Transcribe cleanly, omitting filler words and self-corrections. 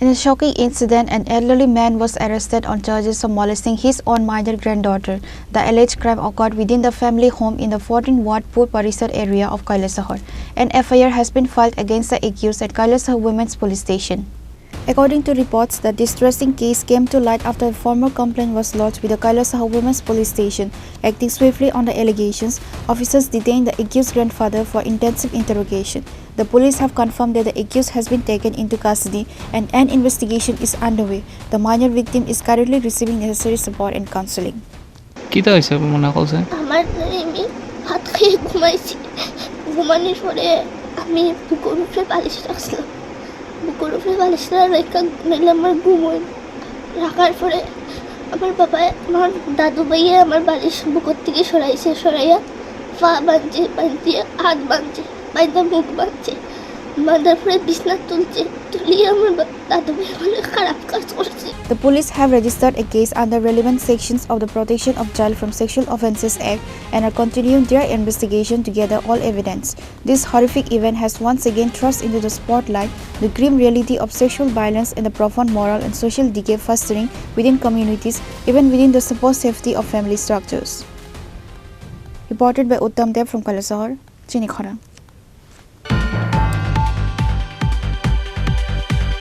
In a shocking incident, an elderly man was arrested on charges of molesting his own minor granddaughter. The alleged crime occurred within the family home in the 14 Ward Pur Parishad area of Kailashahar. An FIR has been filed against the accused at Kailashahar Women's Police Station. According to reports, the distressing case came to light after a formal complaint was lodged with the Kailashahar Women's Police Station. Acting swiftly on the allegations, officers detained the accused grandfather for intensive interrogation. The police have confirmed that the accused has been taken into custody and an investigation is underway. The minor victim is currently receiving necessary support and counseling. কিটা হইছে মনে কইছে আমার আমি ভাত খেয়ে ঘুমাইছি ঘুমানোর পরে আমি বুকের উপরে বালিশ রাখছিলাম বুকের উপরে বালিশটা রেখে নিলাম আমার ঘুমোই রাখার পরে আমার বাবা আমার দাদু ভাইয়া আমার বালিশ বুকের থেকে সরাইয়া পা বাঁধছে হাত বাঁধছে বাইদা মুখ বাঁধছে বাঁধার পরে বিছনা তুলিয়ে আমার দাদু ভাই অনেক খারাপ কাজ করছে। The police have registered a case under relevant sections of the Protection of Child from Sexual Offences Act and are continuing their investigation to gather all evidence. This horrific event has once again thrust into the spotlight the grim reality of sexual violence and the profound moral and social decay festering within communities, even within the supposed safety of family structures. Reported by Uttam Dev from Kailashahar, Chini Khorang.